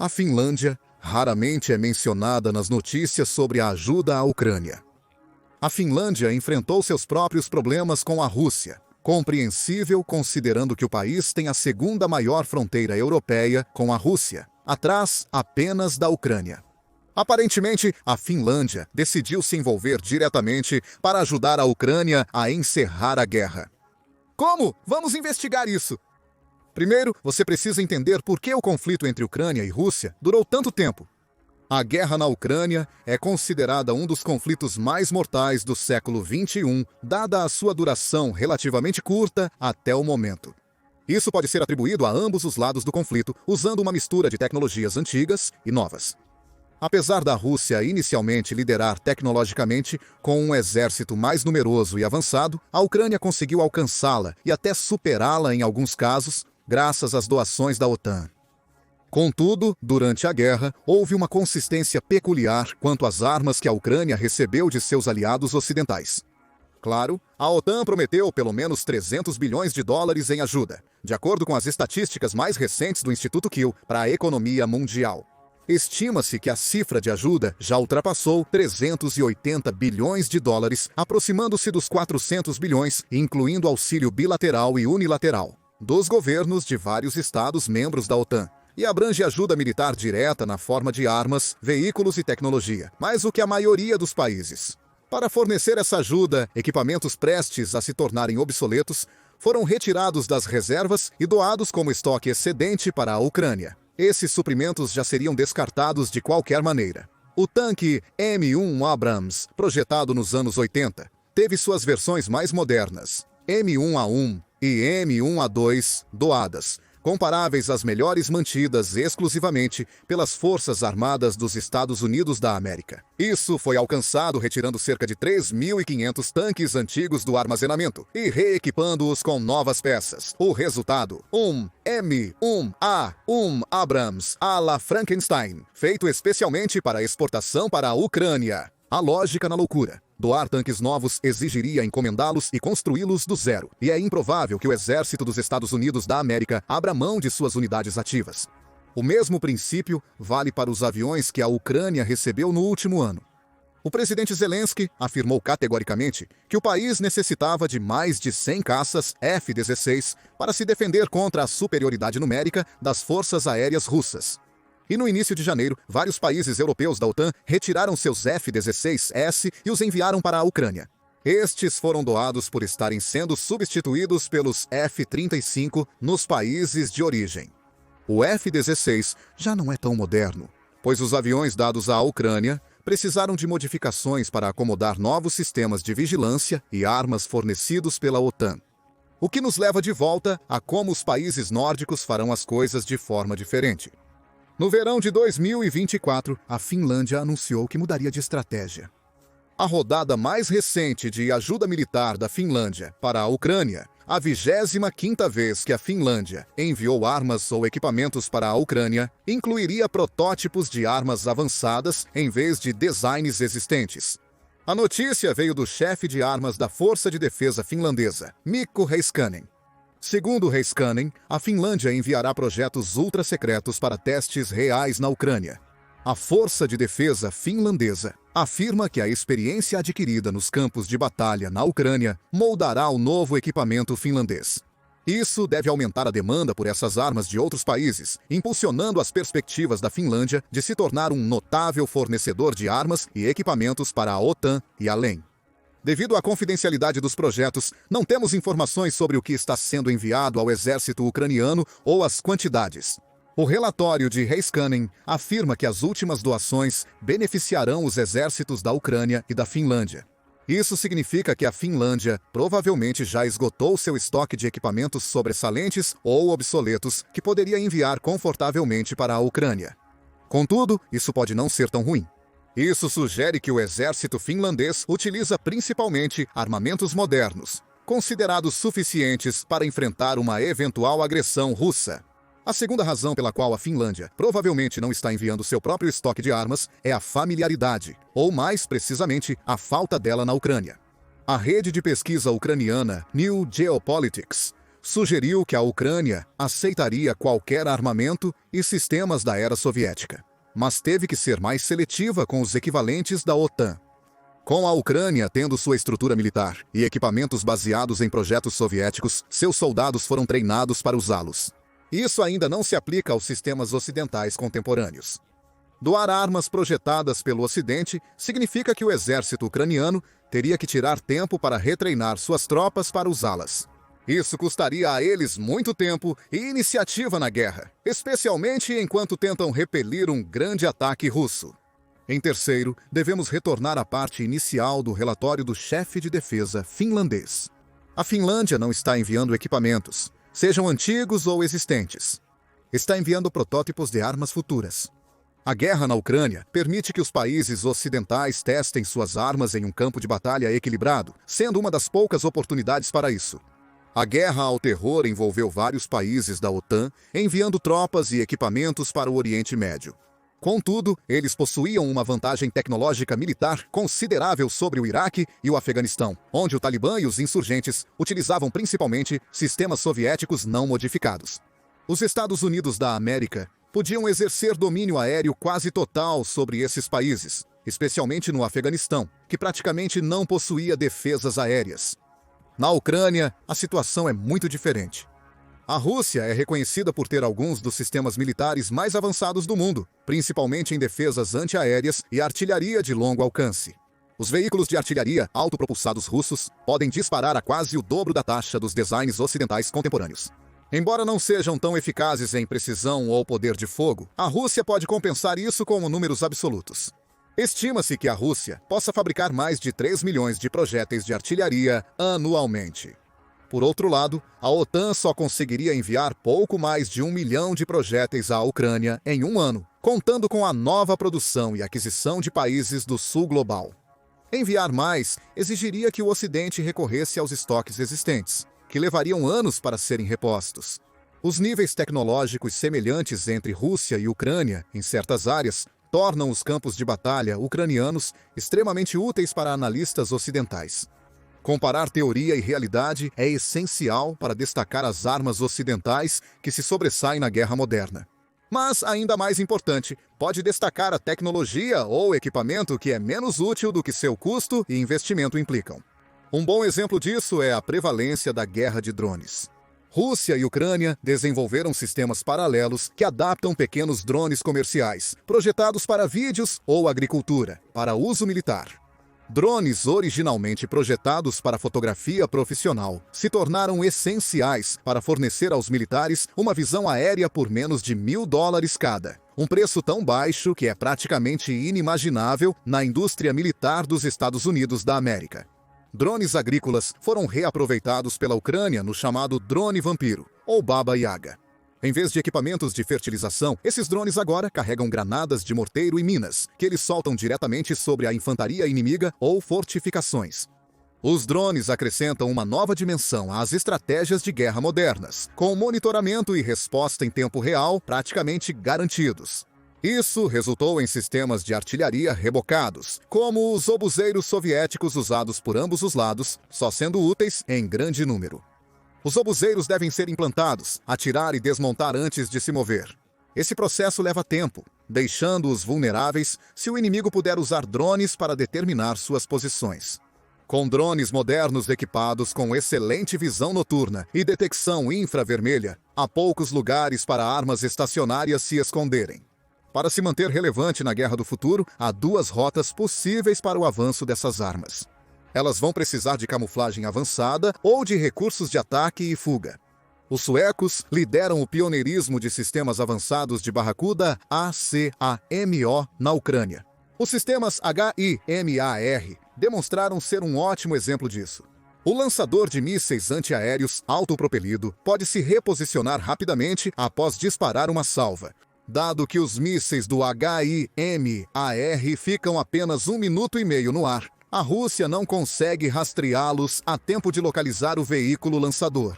A Finlândia raramente é mencionada nas notícias sobre a ajuda à Ucrânia. A Finlândia enfrentou seus próprios problemas com a Rússia, compreensível considerando que o país tem a segunda maior fronteira europeia com a Rússia, atrás apenas da Ucrânia. Aparentemente, a Finlândia decidiu se envolver diretamente para ajudar a Ucrânia a encerrar a guerra. Como? Vamos investigar isso! Primeiro, você precisa entender por que o conflito entre Ucrânia e Rússia durou tanto tempo. A guerra na Ucrânia é considerada um dos conflitos mais mortais do século XXI, dada a sua duração relativamente curta até o momento. Isso pode ser atribuído a ambos os lados do conflito, usando uma mistura de tecnologias antigas e novas. Apesar da Rússia inicialmente liderar tecnologicamente com um exército mais numeroso e avançado, a Ucrânia conseguiu alcançá-la e até superá-la em alguns casos, graças às doações da OTAN. Contudo, durante a guerra, houve uma consistência peculiar quanto às armas que a Ucrânia recebeu de seus aliados ocidentais. Claro, a OTAN prometeu pelo menos 300 bilhões de dólares em ajuda, de acordo com as estatísticas mais recentes do Instituto Kiel para a economia mundial. Estima-se que a cifra de ajuda já ultrapassou 380 bilhões de dólares, aproximando-se dos 400 bilhões, incluindo auxílio bilateral e unilateral dos governos de vários estados membros da OTAN, e abrange ajuda militar direta na forma de armas, veículos e tecnologia, mais do que a maioria dos países. Para fornecer essa ajuda, equipamentos prestes a se tornarem obsoletos foram retirados das reservas e doados como estoque excedente para a Ucrânia. Esses suprimentos já seriam descartados de qualquer maneira. O tanque M1 Abrams, projetado nos anos 80, teve suas versões mais modernas, M1A1 e M1A2, doadas, comparáveis às melhores mantidas exclusivamente pelas Forças Armadas dos Estados Unidos da América. Isso foi alcançado retirando cerca de 3.500 tanques antigos do armazenamento e reequipando-os com novas peças. O resultado, um M1A1 Abrams à la Frankenstein, feito especialmente para exportação para a Ucrânia. A lógica na loucura. Doar tanques novos exigiria encomendá-los e construí-los do zero, e é improvável que o exército dos Estados Unidos da América abra mão de suas unidades ativas. O mesmo princípio vale para os aviões que a Ucrânia recebeu no último ano. O presidente Zelensky afirmou categoricamente que o país necessitava de mais de 100 caças F-16 para se defender contra a superioridade numérica das forças aéreas russas. E no início de janeiro, vários países europeus da OTAN retiraram seus F-16S e os enviaram para a Ucrânia. Estes foram doados por estarem sendo substituídos pelos F-35 nos países de origem. O F-16 já não é tão moderno, pois os aviões dados à Ucrânia precisaram de modificações para acomodar novos sistemas de vigilância e armas fornecidos pela OTAN. O que nos leva de volta a como os países nórdicos farão as coisas de forma diferente. No verão de 2024, a Finlândia anunciou que mudaria de estratégia. A rodada mais recente de ajuda militar da Finlândia para a Ucrânia, a 25ª vez que a Finlândia enviou armas ou equipamentos para a Ucrânia, incluiria protótipos de armas avançadas em vez de designs existentes. A notícia veio do chefe de armas da Força de Defesa finlandesa, Mikko Heiskanen. Segundo Heiskanen, a Finlândia enviará projetos ultra-secretos para testes reais na Ucrânia. A Força de Defesa finlandesa afirma que a experiência adquirida nos campos de batalha na Ucrânia moldará o novo equipamento finlandês. Isso deve aumentar a demanda por essas armas de outros países, impulsionando as perspectivas da Finlândia de se tornar um notável fornecedor de armas e equipamentos para a OTAN e além. Devido à confidencialidade dos projetos, não temos informações sobre o que está sendo enviado ao exército ucraniano ou as quantidades. O relatório de Heiskanen afirma que as últimas doações beneficiarão os exércitos da Ucrânia e da Finlândia. Isso significa que a Finlândia provavelmente já esgotou seu estoque de equipamentos sobressalentes ou obsoletos que poderia enviar confortavelmente para a Ucrânia. Contudo, isso pode não ser tão ruim. Isso sugere que o exército finlandês utiliza principalmente armamentos modernos, considerados suficientes para enfrentar uma eventual agressão russa. A segunda razão pela qual a Finlândia provavelmente não está enviando seu próprio estoque de armas é a familiaridade, ou mais precisamente, a falta dela na Ucrânia. A rede de pesquisa ucraniana New Geopolitics sugeriu que a Ucrânia aceitaria qualquer armamento e sistemas da era soviética, mas teve que ser mais seletiva com os equivalentes da OTAN. Com a Ucrânia tendo sua estrutura militar e equipamentos baseados em projetos soviéticos, seus soldados foram treinados para usá-los. Isso ainda não se aplica aos sistemas ocidentais contemporâneos. Doar armas projetadas pelo Ocidente significa que o exército ucraniano teria que tirar tempo para retreinar suas tropas para usá-las. Isso custaria a eles muito tempo e iniciativa na guerra, especialmente enquanto tentam repelir um grande ataque russo. Em terceiro, devemos retornar à parte inicial do relatório do chefe de defesa finlandês. A Finlândia não está enviando equipamentos, sejam antigos ou existentes. Está enviando protótipos de armas futuras. A guerra na Ucrânia permite que os países ocidentais testem suas armas em um campo de batalha equilibrado, sendo uma das poucas oportunidades para isso. A guerra ao terror envolveu vários países da OTAN enviando tropas e equipamentos para o Oriente Médio. Contudo, eles possuíam uma vantagem tecnológica militar considerável sobre o Iraque e o Afeganistão, onde o Talibã e os insurgentes utilizavam principalmente sistemas soviéticos não modificados. Os Estados Unidos da América podiam exercer domínio aéreo quase total sobre esses países, especialmente no Afeganistão, que praticamente não possuía defesas aéreas. Na Ucrânia, a situação é muito diferente. A Rússia é reconhecida por ter alguns dos sistemas militares mais avançados do mundo, principalmente em defesas antiaéreas e artilharia de longo alcance. Os veículos de artilharia autopropulsados russos podem disparar a quase o dobro da taxa dos designs ocidentais contemporâneos. Embora não sejam tão eficazes em precisão ou poder de fogo, a Rússia pode compensar isso com números absolutos. Estima-se que a Rússia possa fabricar mais de 3 milhões de projéteis de artilharia anualmente. Por outro lado, a OTAN só conseguiria enviar pouco mais de 1 milhão de projéteis à Ucrânia em um ano, contando com a nova produção e aquisição de países do sul global. Enviar mais exigiria que o Ocidente recorresse aos estoques existentes, que levariam anos para serem repostos. Os níveis tecnológicos semelhantes entre Rússia e Ucrânia, em certas áreas, tornam os campos de batalha ucranianos extremamente úteis para analistas ocidentais. Comparar teoria e realidade é essencial para destacar as armas ocidentais que se sobressaem na guerra moderna. Mas, ainda mais importante, pode destacar a tecnologia ou equipamento que é menos útil do que seu custo e investimento implicam. Um bom exemplo disso é a prevalência da guerra de drones. Rússia e Ucrânia desenvolveram sistemas paralelos que adaptam pequenos drones comerciais, projetados para vídeos ou agricultura, para uso militar. Drones originalmente projetados para fotografia profissional se tornaram essenciais para fornecer aos militares uma visão aérea por menos de $1.000 cada. Um preço tão baixo que é praticamente inimaginável na indústria militar dos Estados Unidos da América. Drones agrícolas foram reaproveitados pela Ucrânia no chamado drone vampiro, ou Baba Yaga. Em vez de equipamentos de fertilização, esses drones agora carregam granadas de morteiro e minas, que eles soltam diretamente sobre a infantaria inimiga ou fortificações. Os drones acrescentam uma nova dimensão às estratégias de guerra modernas, com monitoramento e resposta em tempo real praticamente garantidos. Isso resultou em sistemas de artilharia rebocados, como os obuseiros soviéticos usados por ambos os lados, só sendo úteis em grande número. Os obuseiros devem ser implantados, atirar e desmontar antes de se mover. Esse processo leva tempo, deixando-os vulneráveis se o inimigo puder usar drones para determinar suas posições. Com drones modernos equipados com excelente visão noturna e detecção infravermelha, há poucos lugares para armas estacionárias se esconderem. Para se manter relevante na guerra do futuro, há duas rotas possíveis para o avanço dessas armas. Elas vão precisar de camuflagem avançada ou de recursos de ataque e fuga. Os suecos lideram o pioneirismo de sistemas avançados de Barracuda ACAMO na Ucrânia. Os sistemas HIMAR demonstraram ser um ótimo exemplo disso. O lançador de mísseis antiaéreos autopropelido pode se reposicionar rapidamente após disparar uma salva, dado que os mísseis do HIMAR ficam apenas 1,5 minutos no ar. A Rússia não consegue rastreá-los a tempo de localizar o veículo lançador.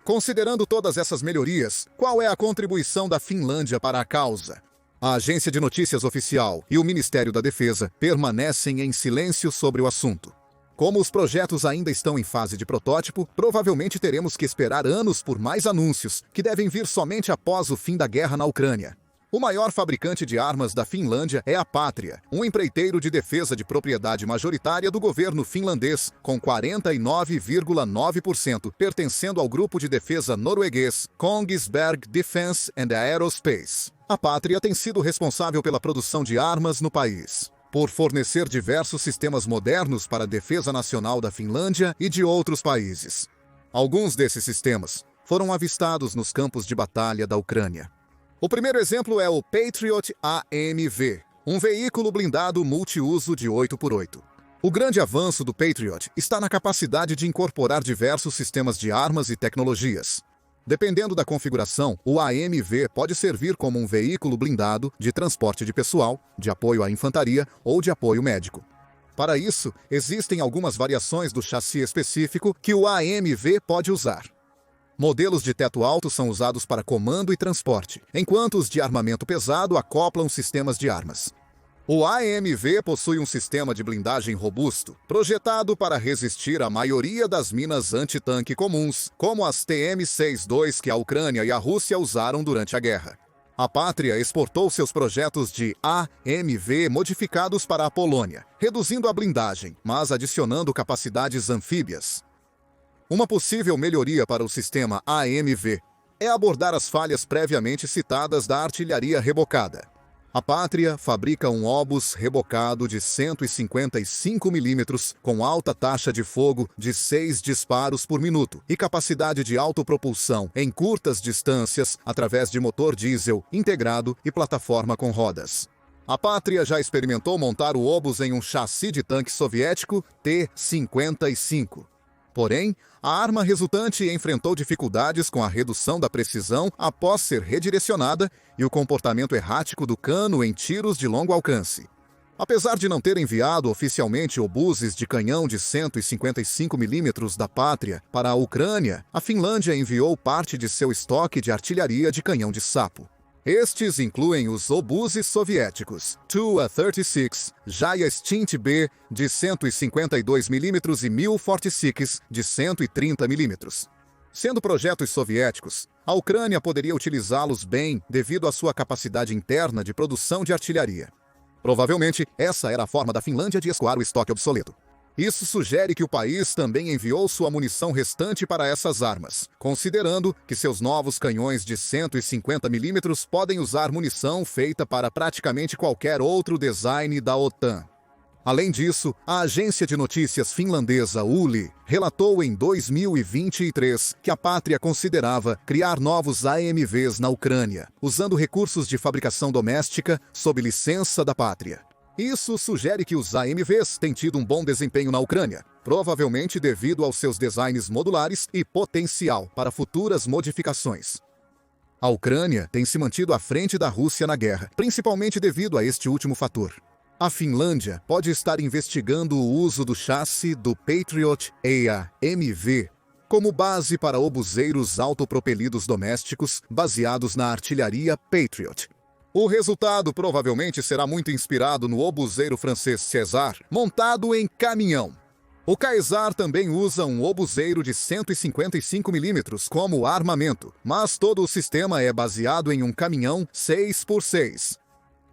Considerando todas essas melhorias, qual é a contribuição da Finlândia para a causa? A agência de notícias oficial e o Ministério da Defesa permanecem em silêncio sobre o assunto. Como os projetos ainda estão em fase de protótipo, provavelmente teremos que esperar anos por mais anúncios, que devem vir somente após o fim da guerra na Ucrânia. O maior fabricante de armas da Finlândia é a Patria, um empreiteiro de defesa de propriedade majoritária do governo finlandês, com 49,9%, pertencendo ao grupo de defesa norueguês Kongsberg Defence and Aerospace. A Patria tem sido responsável pela produção de armas no país, por fornecer diversos sistemas modernos para a defesa nacional da Finlândia e de outros países. Alguns desses sistemas foram avistados nos campos de batalha da Ucrânia. O primeiro exemplo é o Patriot AMV, um veículo blindado multiuso de 8x8. O grande avanço do Patriot está na capacidade de incorporar diversos sistemas de armas e tecnologias. Dependendo da configuração, o AMV pode servir como um veículo blindado de transporte de pessoal, de apoio à infantaria ou de apoio médico. Para isso, existem algumas variações do chassi específico que o AMV pode usar. Modelos de teto alto são usados para comando e transporte, enquanto os de armamento pesado acoplam sistemas de armas. O AMV possui um sistema de blindagem robusto, projetado para resistir à maioria das minas antitanque comuns, como as TM-62 que a Ucrânia e a Rússia usaram durante a guerra. A Pátria exportou seus projetos de AMV modificados para a Polônia, reduzindo a blindagem, mas adicionando capacidades anfíbias. Uma possível melhoria para o sistema AMV é abordar as falhas previamente citadas da artilharia rebocada. A Pátria fabrica um obus rebocado de 155 mm com alta taxa de fogo de 6 disparos por minuto e capacidade de autopropulsão em curtas distâncias através de motor diesel integrado e plataforma com rodas. A Pátria já experimentou montar o obus em um chassi de tanque soviético T-55. Porém, a arma resultante enfrentou dificuldades com a redução da precisão após ser redirecionada e o comportamento errático do cano em tiros de longo alcance. Apesar de não ter enviado oficialmente obuses de canhão de 155 mm da Pátria para a Ucrânia, a Finlândia enviou parte de seu estoque de artilharia de canhão de sapo. Estes incluem os obuses soviéticos Tu-36, Jaia Stint B de 152 mm e Mil-46 de 130 mm. Sendo projetos soviéticos, a Ucrânia poderia utilizá-los bem devido à sua capacidade interna de produção de artilharia. Provavelmente, essa era a forma da Finlândia de escoar o estoque obsoleto. Isso sugere que o país também enviou sua munição restante para essas armas, considerando que seus novos canhões de 150 mm podem usar munição feita para praticamente qualquer outro design da OTAN. Além disso, a agência de notícias finlandesa Yle relatou em 2023 que a Pátria considerava criar novos AMVs na Ucrânia, usando recursos de fabricação doméstica sob licença da Pátria. Isso sugere que os AMVs têm tido um bom desempenho na Ucrânia, provavelmente devido aos seus designs modulares e potencial para futuras modificações. A Ucrânia tem se mantido à frente da Rússia na guerra, principalmente devido a este último fator. A Finlândia pode estar investigando o uso do chassi do Patriot AMV como base para obuseiros autopropelidos domésticos baseados na artilharia Patriot. O resultado provavelmente será muito inspirado no obuseiro francês César, montado em caminhão. O Caesar também usa um obuseiro de 155 mm como armamento, mas todo o sistema é baseado em um caminhão 6x6.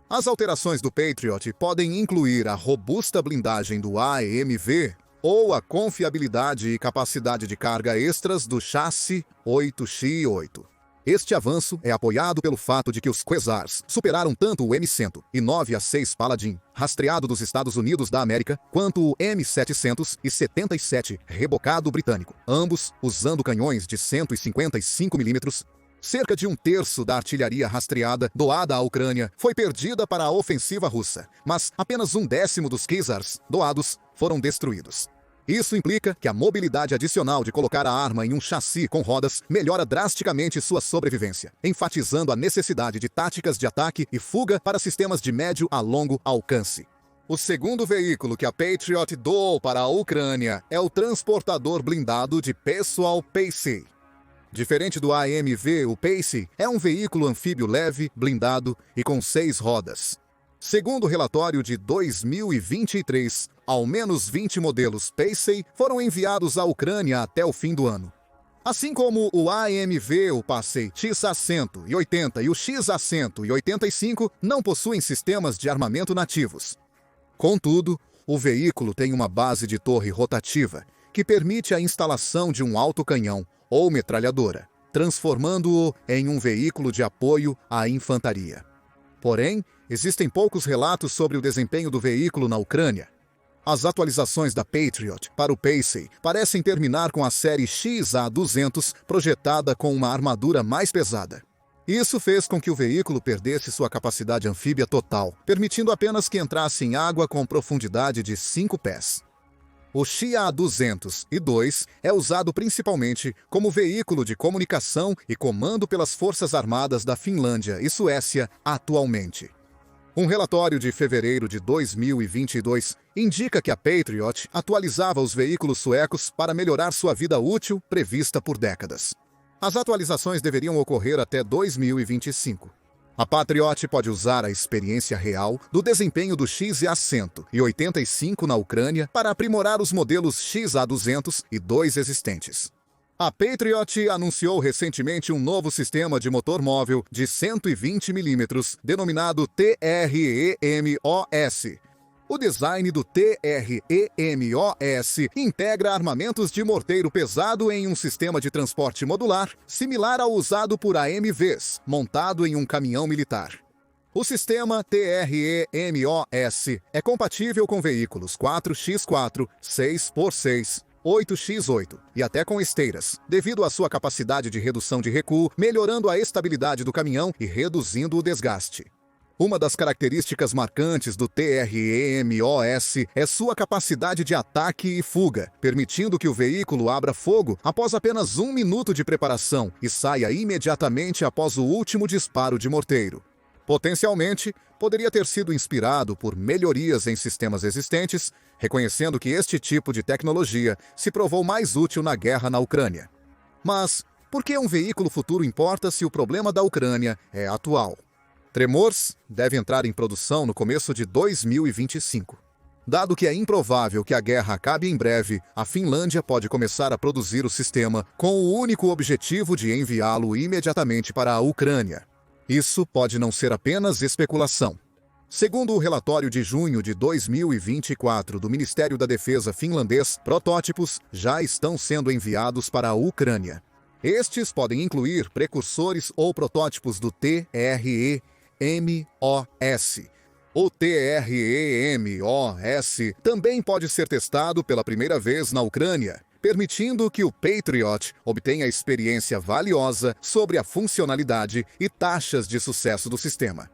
As alterações do Patriot podem incluir a robusta blindagem do AMV ou a confiabilidade e capacidade de carga extras do chassi 8x8. Este avanço é apoiado pelo fato de que os Quasars superaram tanto o M100 e 9A6 Paladin, rastreado dos Estados Unidos da América, quanto o M777 rebocado britânico, ambos usando canhões de 155 mm. Cerca de um terço da artilharia rastreada doada à Ucrânia foi perdida para a ofensiva russa, mas apenas um décimo dos Quasars doados foram destruídos. Isso implica que a mobilidade adicional de colocar a arma em um chassi com rodas melhora drasticamente sua sobrevivência, enfatizando a necessidade de táticas de ataque e fuga para sistemas de médio a longo alcance. O segundo veículo que a Patriot doou para a Ucrânia é o transportador blindado de pessoal Pace. Diferente do AMV, o Pace é um veículo anfíbio leve, blindado e com 6 rodas. Segundo o relatório de 2023, Ao menos 20 modelos Pacey foram enviados à Ucrânia até o fim do ano. Assim como o AMV, o Pacey X-A-180 e o X-A-185 não possuem sistemas de armamento nativos. Contudo, o veículo tem uma base de torre rotativa que permite a instalação de um autocanhão ou metralhadora, transformando-o em um veículo de apoio à infantaria. Porém, existem poucos relatos sobre o desempenho do veículo na Ucrânia. As atualizações da Patriot para o Pacey parecem terminar com a série XA-200 projetada com uma armadura mais pesada. Isso fez com que o veículo perdesse sua capacidade anfíbia total, permitindo apenas que entrasse em água com profundidade de 5 pés. O XA-202 é usado principalmente como veículo de comunicação e comando pelas Forças Armadas da Finlândia e Suécia atualmente. Um relatório de fevereiro de 2022 indica que a Patriot atualizava os veículos suecos para melhorar sua vida útil prevista por décadas. As atualizações deveriam ocorrer até 2025. A Patriot pode usar a experiência real do desempenho do XA-185 na Ucrânia para aprimorar os modelos XA-202 existentes. A Patriot anunciou recentemente um novo sistema de motor móvel de 120 mm, denominado TREMOS. O design do TREMOS integra armamentos de morteiro pesado em um sistema de transporte modular, similar ao usado por AMVs, montado em um caminhão militar. O sistema TREMOS é compatível com veículos 4x4, 6x6, 8x8 e até com esteiras, devido à sua capacidade de redução de recuo, melhorando a estabilidade do caminhão e reduzindo o desgaste. Uma das características marcantes do TREMOS é sua capacidade de ataque e fuga, permitindo que o veículo abra fogo após apenas 1 minuto de preparação e saia imediatamente após o último disparo de morteiro. Potencialmente, poderia ter sido inspirado por melhorias em sistemas existentes, reconhecendo que este tipo de tecnologia se provou mais útil na guerra na Ucrânia. Mas, por que um veículo futuro importa se o problema da Ucrânia é atual? Tremors deve entrar em produção no começo de 2025. Dado que é improvável que a guerra acabe em breve, a Finlândia pode começar a produzir o sistema com o único objetivo de enviá-lo imediatamente para a Ucrânia. Isso pode não ser apenas especulação. Segundo o relatório de junho de 2024 do Ministério da Defesa finlandês, protótipos já estão sendo enviados para a Ucrânia. Estes podem incluir precursores ou protótipos do TREMOS. O TREMOS também pode ser testado pela primeira vez na Ucrânia, permitindo que o Patriot obtenha experiência valiosa sobre a funcionalidade e taxas de sucesso do sistema.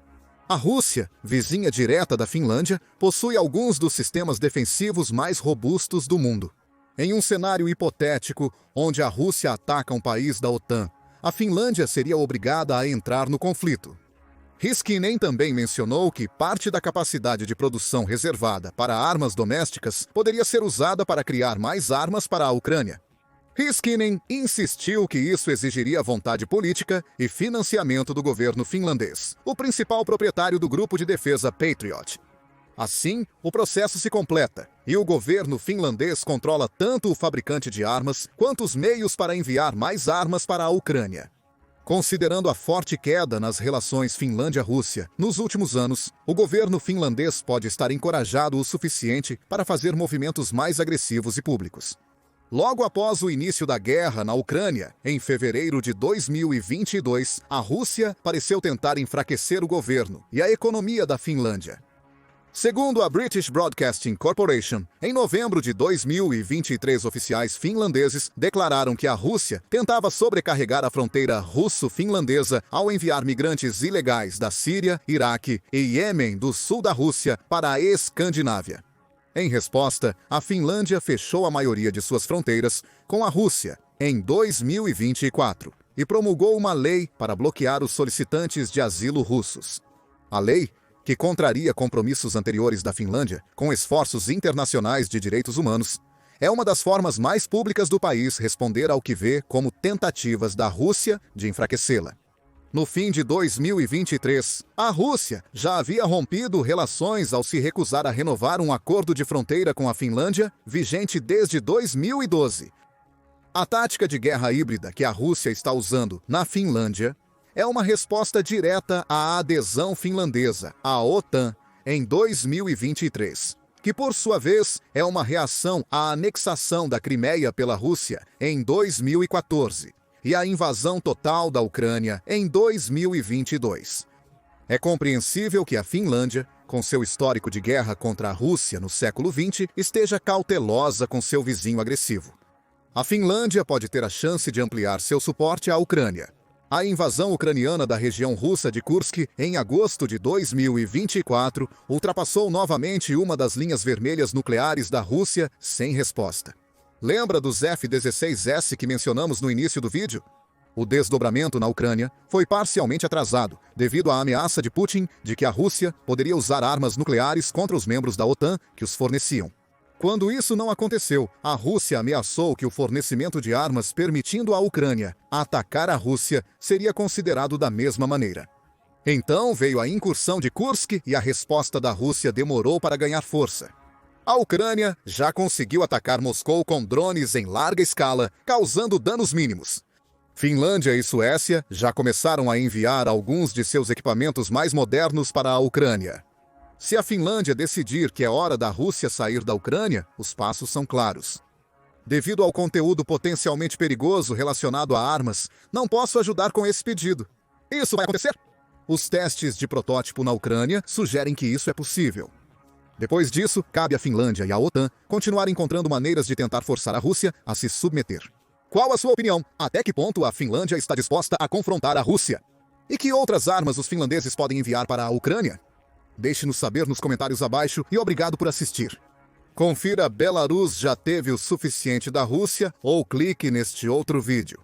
A Rússia, vizinha direta da Finlândia, possui alguns dos sistemas defensivos mais robustos do mundo. Em um cenário hipotético onde a Rússia ataca um país da OTAN, a Finlândia seria obrigada a entrar no conflito. Heiskanen também mencionou que parte da capacidade de produção reservada para armas domésticas poderia ser usada para criar mais armas para a Ucrânia. Heiskanen insistiu que isso exigiria vontade política e financiamento do governo finlandês, o principal proprietário do grupo de defesa Patriot. Assim, o processo se completa, e o governo finlandês controla tanto o fabricante de armas quanto os meios para enviar mais armas para a Ucrânia. Considerando a forte queda nas relações Finlândia-Rússia nos últimos anos, o governo finlandês pode estar encorajado o suficiente para fazer movimentos mais agressivos e públicos. Logo após o início da guerra na Ucrânia, em fevereiro de 2022, a Rússia pareceu tentar enfraquecer o governo e a economia da Finlândia. Segundo a British Broadcasting Corporation, em novembro de 2023, oficiais finlandeses declararam que a Rússia tentava sobrecarregar a fronteira russo-finlandesa ao enviar migrantes ilegais da Síria, Iraque e Iêmen do sul da Rússia para a Escandinávia. Em resposta, a Finlândia fechou a maioria de suas fronteiras com a Rússia em 2024 e promulgou uma lei para bloquear os solicitantes de asilo russos. A lei, que contraria compromissos anteriores da Finlândia com esforços internacionais de direitos humanos, é uma das formas mais públicas do país responder ao que vê como tentativas da Rússia de enfraquecê-la. No fim de 2023, a Rússia já havia rompido relações ao se recusar a renovar um acordo de fronteira com a Finlândia, vigente desde 2012. A tática de guerra híbrida que a Rússia está usando na Finlândia é uma resposta direta à adesão finlandesa à OTAN em 2023, que por sua vez é uma reação à anexação da Crimeia pela Rússia em 2014 e à invasão total da Ucrânia em 2022. É compreensível que a Finlândia, com seu histórico de guerra contra a Rússia no século XX, esteja cautelosa com seu vizinho agressivo. A Finlândia pode ter a chance de ampliar seu suporte à Ucrânia. A invasão ucraniana da região russa de Kursk em agosto de 2024 ultrapassou novamente uma das linhas vermelhas nucleares da Rússia sem resposta. Lembra dos F-16S que mencionamos no início do vídeo? O desdobramento na Ucrânia foi parcialmente atrasado devido à ameaça de Putin de que a Rússia poderia usar armas nucleares contra os membros da OTAN que os forneciam. Quando isso não aconteceu, a Rússia ameaçou que o fornecimento de armas permitindo à Ucrânia atacar a Rússia seria considerado da mesma maneira. Então veio a incursão de Kursk e a resposta da Rússia demorou para ganhar força. A Ucrânia já conseguiu atacar Moscou com drones em larga escala, causando danos mínimos. Finlândia e Suécia já começaram a enviar alguns de seus equipamentos mais modernos para a Ucrânia. Se a Finlândia decidir que é hora da Rússia sair da Ucrânia, os passos são claros. Devido ao conteúdo potencialmente perigoso relacionado a armas, não posso ajudar com esse pedido. Isso vai acontecer? Os testes de protótipo na Ucrânia sugerem que isso é possível. Depois disso, cabe à Finlândia e à OTAN continuar encontrando maneiras de tentar forçar a Rússia a se submeter. Qual a sua opinião? Até que ponto a Finlândia está disposta a confrontar a Rússia? E que outras armas os finlandeses podem enviar para a Ucrânia? Deixe-nos saber nos comentários abaixo e obrigado por assistir. Confira Belarus já teve o suficiente da Rússia ou clique neste outro vídeo.